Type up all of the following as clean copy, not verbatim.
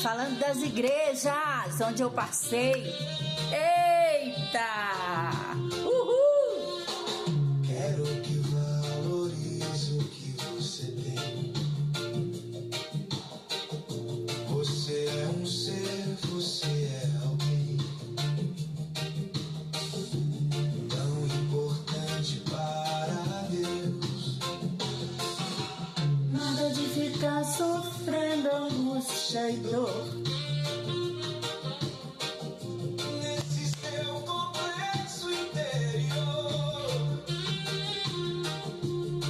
falando das igrejas onde eu passei. Eita! Uhul! Quero que valorize o que você tem. Você é um ser, você é alguém tão importante para Deus. Nada de ficar sofrendo angústia e dor. Nesse seu complexo interior,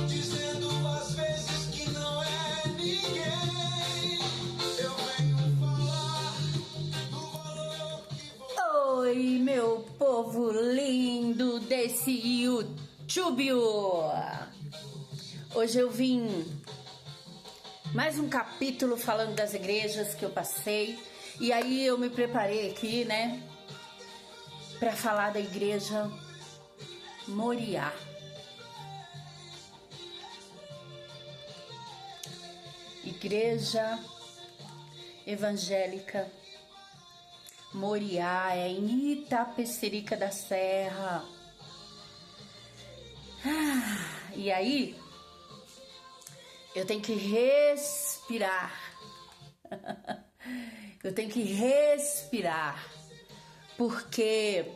dizendo às vezes que não é ninguém. Eu venho falar do valor que você. Oi, meu povo lindo desse YouTube! Hoje eu vim mais um capítulo falando das igrejas que eu passei. E aí eu me preparei aqui, né, para falar da igreja Moriá. Igreja Evangélica Moriá, é em Itapecerica da Serra. E aí eu tenho que respirar. Eu tenho que respirar, porque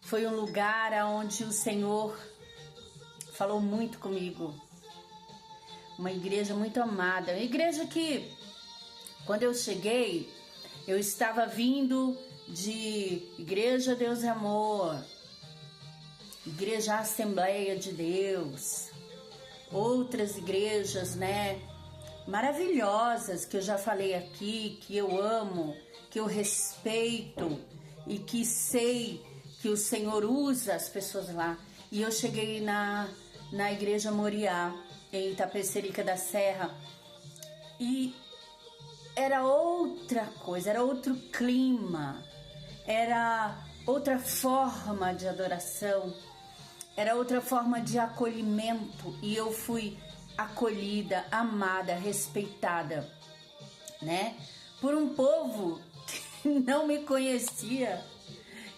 foi um lugar onde o Senhor falou muito comigo. Uma igreja muito amada, uma igreja que, quando eu cheguei, eu estava vindo de Igreja Deus é Amor, Igreja Assembleia de Deus, outras igrejas, né, maravilhosas que eu já falei aqui, que eu amo, que eu respeito e que sei que o Senhor usa as pessoas lá. E eu cheguei na Igreja Moriá, em Itapecerica da Serra, e era outra coisa, era outro clima, era outra forma de adoração, era outra forma de acolhimento, e eu fui acolhida, amada, respeitada, né? Por um povo que não me conhecia,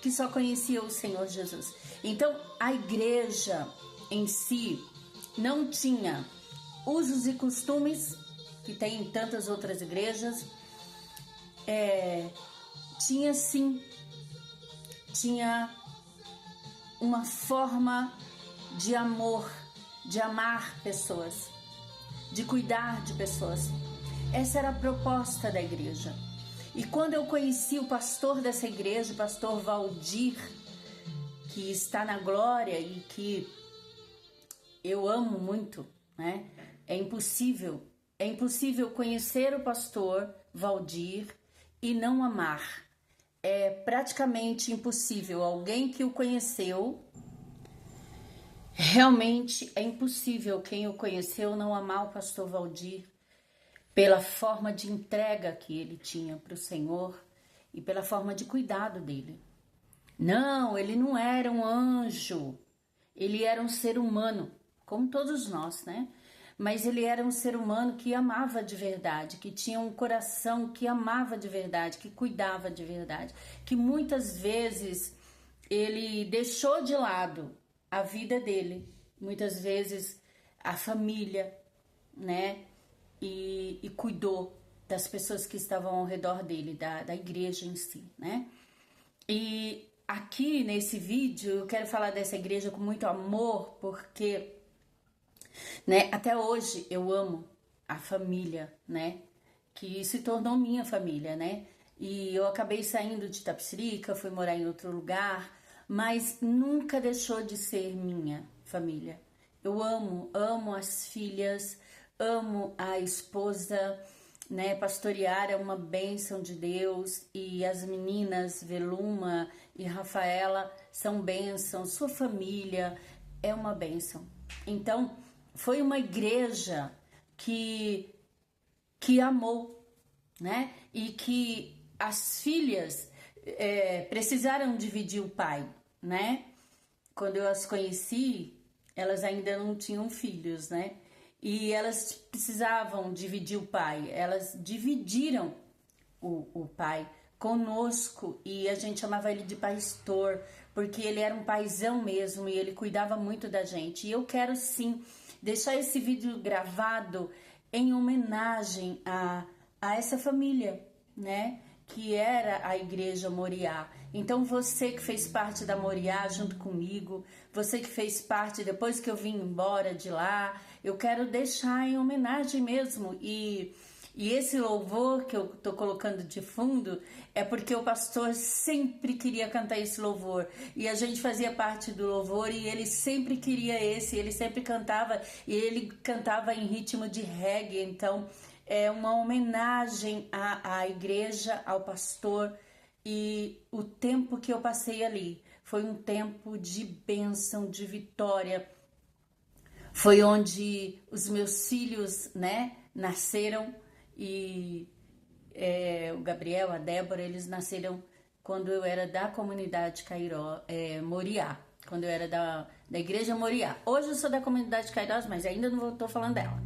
que só conhecia o Senhor Jesus. Então, a igreja em si não tinha usos e costumes que tem em tantas outras igrejas. Tinha sim, tinha uma forma de amor, de amar pessoas, de cuidar de pessoas. Essa era a proposta da igreja. E quando eu conheci o pastor dessa igreja, o pastor Valdir, que está na glória e que eu amo muito, né? É impossível conhecer o pastor Valdir e não amar. É praticamente impossível. Alguém que o conheceu, realmente é impossível quem o conheceu não amar o pastor Valdir pela forma de entrega que ele tinha para o Senhor e pela forma de cuidado dele. Não, ele não era um anjo, ele era um ser humano, como todos nós, né? Mas ele era um ser humano que amava de verdade, que tinha um coração que amava de verdade, que cuidava de verdade, que muitas vezes ele deixou de lado a vida dele, muitas vezes a família, né? E cuidou das pessoas que estavam ao redor dele, da igreja em si, né? E aqui nesse vídeo eu quero falar dessa igreja com muito amor, porque, né, até hoje eu amo a família, né, que se tornou minha família, né, e eu acabei saindo de Itapecerica, fui morar em outro lugar, mas nunca deixou de ser minha família. Eu amo as filhas, amo a esposa, né, pastorear é uma bênção de Deus, e as meninas Veluma e Rafaela são bênçãos, sua família é uma bênção. Então, foi uma igreja que amou, né, e que as filhas precisaram dividir o pai, né. Quando eu as conheci, elas ainda não tinham filhos, né, e elas precisavam dividir o pai. Elas dividiram o pai, conosco, e a gente chamava ele de pastor, porque ele era um paizão mesmo e ele cuidava muito da gente. E eu quero sim deixar esse vídeo gravado em homenagem a essa família, né? Que era a Igreja Moriá. Então você que fez parte da Moriá junto comigo, você que fez parte depois que eu vim embora de lá, eu quero deixar em homenagem mesmo. E esse louvor que eu tô colocando de fundo é porque o pastor sempre queria cantar esse louvor. E a gente fazia parte do louvor e ele sempre queria esse, ele sempre cantava, e ele cantava em ritmo de reggae. Então é uma homenagem à igreja, ao pastor, e o tempo que eu passei ali foi um tempo de bênção, de vitória. Foi onde os meus filhos, né, nasceram. E o Gabriel, a Débora, eles nasceram quando eu era da comunidade Moriá, quando eu era da igreja Moriá. Hoje eu sou da comunidade Cairós, mas ainda não estou falando dela.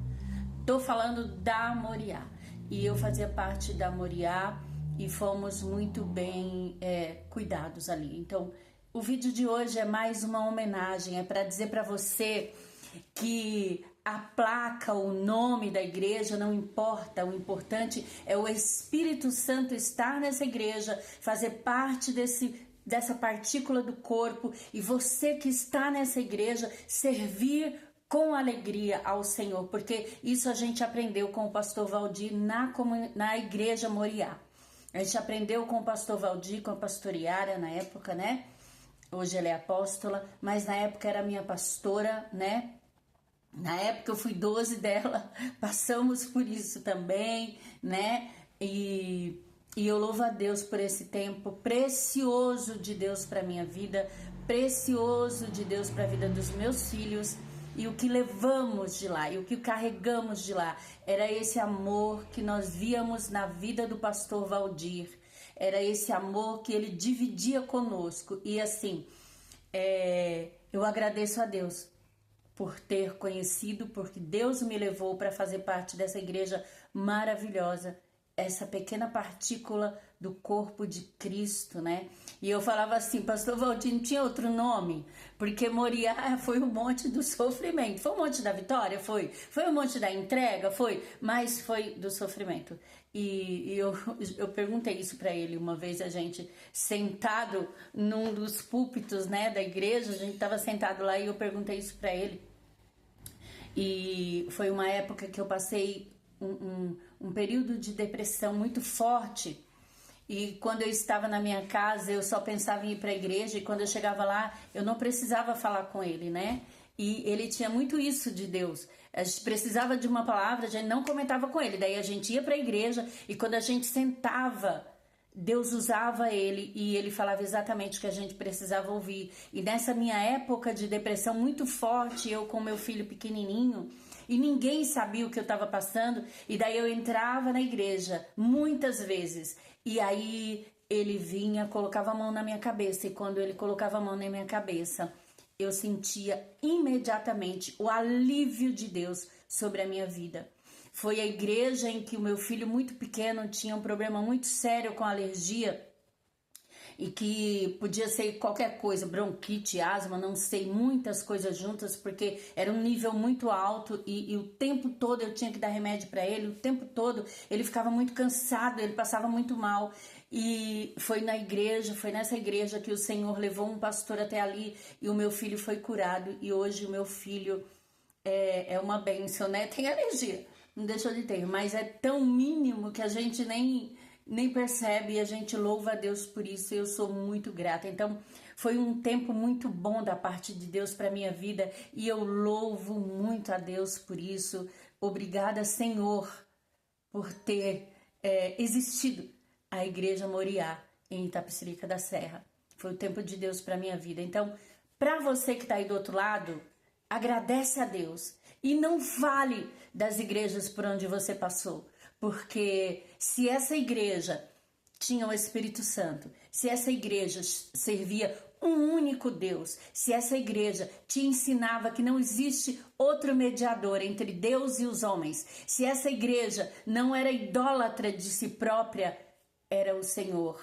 Estou falando da Moriá. E eu fazia parte da Moriá e fomos muito bem cuidados ali. Então, o vídeo de hoje é mais uma homenagem, é para dizer para você que a placa, o nome da igreja não importa, o importante é o Espírito Santo estar nessa igreja, fazer parte dessa partícula do corpo, e você que está nessa igreja servir com alegria ao Senhor, porque isso a gente aprendeu com o pastor Valdir na igreja Moriá. A gente aprendeu com o pastor Valdir, com a pastora Yara na época, né? Hoje ela é apóstola, mas na época era minha pastora, né? Na época eu fui 12 dela, passamos por isso também, né? E eu louvo a Deus por esse tempo precioso de Deus para minha vida, precioso de Deus para a vida dos meus filhos. E o que levamos de lá, e o que carregamos de lá, era esse amor que nós víamos na vida do pastor Valdir. Era esse amor que ele dividia conosco. E assim, eu agradeço a Deus por ter conhecido, porque Deus me levou para fazer parte dessa igreja maravilhosa, essa pequena partícula do corpo de Cristo, né? E eu falava assim, pastor Valdir, não tinha outro nome? Porque Moriá foi um monte do sofrimento. Foi um monte da vitória? Foi. Foi um monte da entrega? Foi. Mas foi do sofrimento. E eu perguntei isso para ele uma vez, a gente sentado num dos púlpitos, né, da igreja, a gente estava sentado lá e eu perguntei isso para ele. E foi uma época que eu passei um período de depressão muito forte. E quando eu estava na minha casa, eu só pensava em ir para a igreja. E quando eu chegava lá, eu não precisava falar com ele, né? E ele tinha muito isso de Deus. A gente precisava de uma palavra, a gente não comentava com ele. Daí a gente ia para a igreja e quando a gente sentava, Deus usava ele e ele falava exatamente o que a gente precisava ouvir. E nessa minha época de depressão muito forte, eu com meu filho pequenininho, e ninguém sabia o que eu estava passando, e daí eu entrava na igreja muitas vezes, e aí ele vinha, colocava a mão na minha cabeça, e quando ele colocava a mão na minha cabeça, eu sentia imediatamente o alívio de Deus sobre a minha vida. Foi a igreja em que o meu filho muito pequeno tinha um problema muito sério com alergia, e que podia ser qualquer coisa, bronquite, asma, não sei, muitas coisas juntas, porque era um nível muito alto e o tempo todo eu tinha que dar remédio para ele, o tempo todo ele ficava muito cansado, ele passava muito mal. E foi nessa igreja que o Senhor levou um pastor até ali e o meu filho foi curado, e hoje o meu filho é uma bênção, né? Tem alergia, não deixou de ter, mas é tão mínimo que a gente nem percebe, e a gente louva a Deus por isso. Eu sou muito grata. Então foi um tempo muito bom da parte de Deus para minha vida e eu louvo muito a Deus por isso. Obrigada, Senhor, por ter existido a igreja Moriá em Itapecerica da Serra. Foi o tempo de Deus para minha vida. Então, para você que está aí do outro lado, agradece a Deus e não fale das igrejas por onde você passou. Porque se essa igreja tinha o Espírito Santo, se essa igreja servia um único Deus, se essa igreja te ensinava que não existe outro mediador entre Deus e os homens, se essa igreja não era idólatra de si própria, era o Senhor,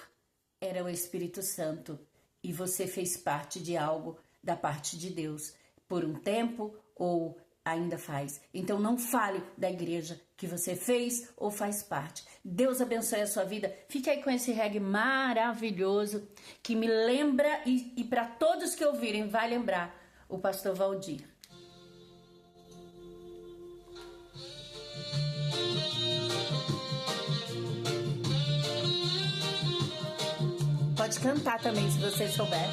era o Espírito Santo, e você fez parte de algo da parte de Deus, por um tempo ou ainda faz. Então não fale da igreja que você fez ou faz parte. Deus abençoe a sua vida. Fique aí com esse reggae maravilhoso que me lembra e para todos que ouvirem vai lembrar o pastor Valdir. Pode cantar também se você souber.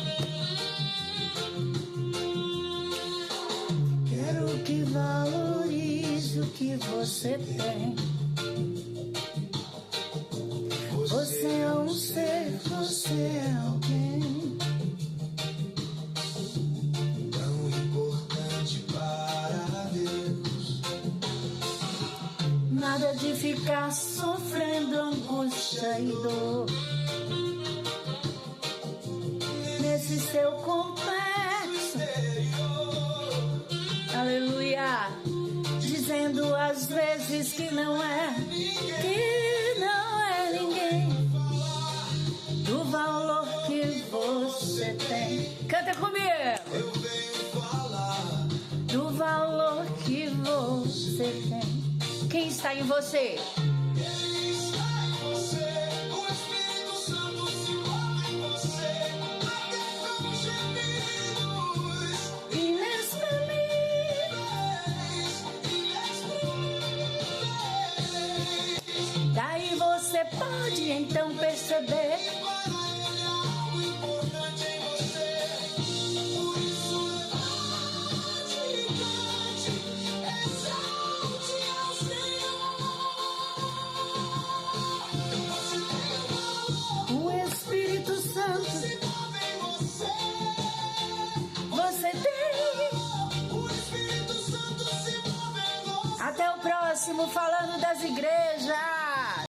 Quero que valorize o que você tem. Você é um ser, você é alguém tão importante para Deus. Nada de ficar sofrendo angústia e dor nesse seu complexo. Aleluia. Dizendo às vezes que não é ninguém. Do valor que você tem. Canta comigo. Eu venho falar Do valor que você tem. Quem está em você? Ele está em você. O Espírito Santo se move em você. Até com gemidos Inexprimíveis. Daí você pode então perceber o Espírito Santo você tem. Até o próximo falando das igrejas.